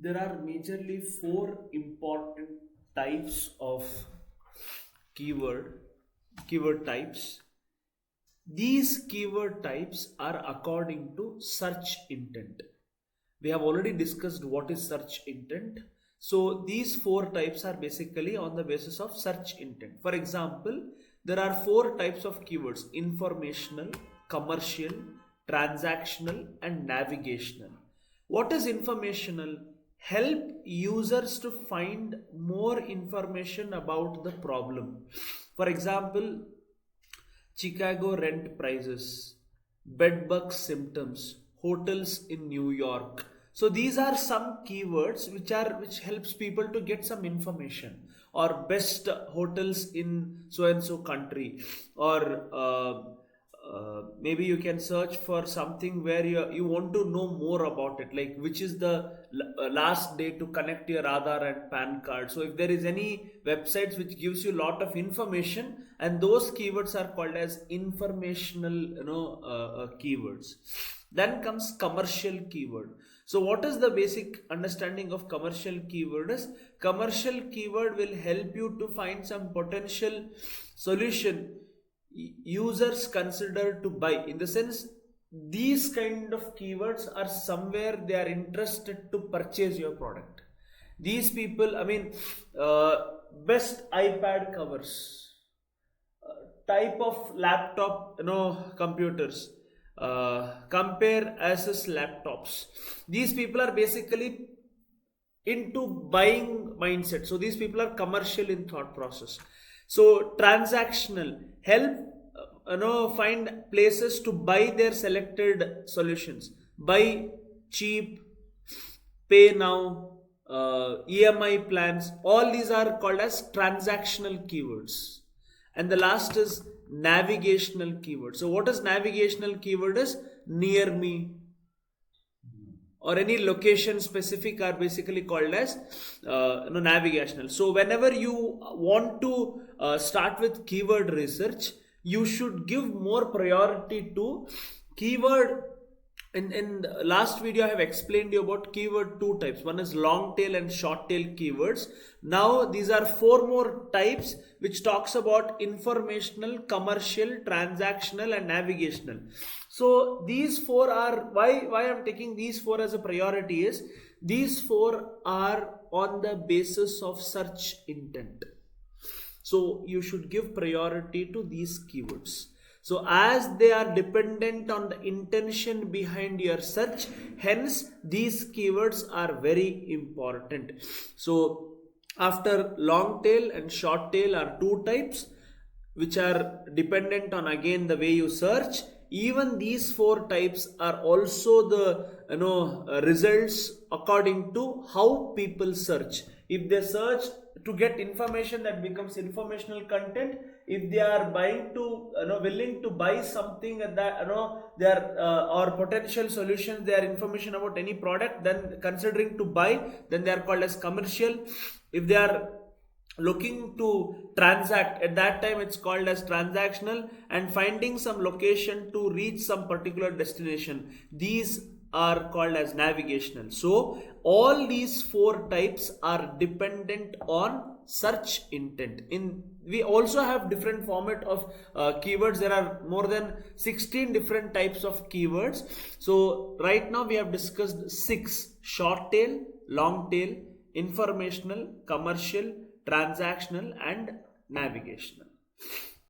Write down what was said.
There are majorly four important types of keyword types. These keyword types are according to search intent. We have already discussed what is search intent. So these four types are basically on the basis of search intent. For example, there are four types of keywords: informational, commercial, transactional, and navigational. What is informational? Help users to find more information about the problem. For example, Chicago rent prices, bedbug symptoms, hotels in New York. So these are some keywords which helps people to get some information, or best hotels in so and so country, or maybe you can search for something where you want to know more about it, like which is the last day to connect your Aadhaar and PAN card. So if there is any websites which gives you a lot of information, and those keywords are called as informational keywords. Then comes commercial keyword. So what is the basic understanding of commercial keyword is, commercial keyword will help you to find some potential solution users consider to buy. In the sense, these kind of keywords are somewhere they are interested to purchase your product. These people, best iPad covers, type of laptop, computers, compare Asus laptops. These people are basically into buying mindset. So these people are commercial in thought process. So transactional, help find places to buy their selected solutions. Buy cheap, pay now, EMI plans. All these are called as transactional keywords. And the last is navigational keyword. So what is navigational keyword is, near me, or any location specific are basically called as navigational. So whenever you want to start with keyword research, you should give more priority to keyword. In last video I have explained you about keyword two types. One is long tail and short tail keywords. Now these are four more types which talks about informational, commercial, transactional, and navigational. So these four are, why I'm taking these four as a priority is, these four are on the basis of search intent. So you should give priority to these keywords. So as they are dependent on the intention behind your search, hence these keywords are very important. So after long tail and short tail are two types which are dependent on again the way you search. Even these four types are also the results according to how people search. If they search to get information, that becomes informational content. If they are buying to willing to buy something that they are or potential solutions, they are information about any product, then considering to buy, then they are called as commercial. If they are looking to transact, at that time it's called as transactional. And finding some location to reach some particular destination, these are called as navigational. So all these four types are dependent on search intent. We also have different format of keywords. There are more than 16 different types of keywords. So right now we have discussed 6: short tail, long tail, informational, commercial, transactional, and navigational.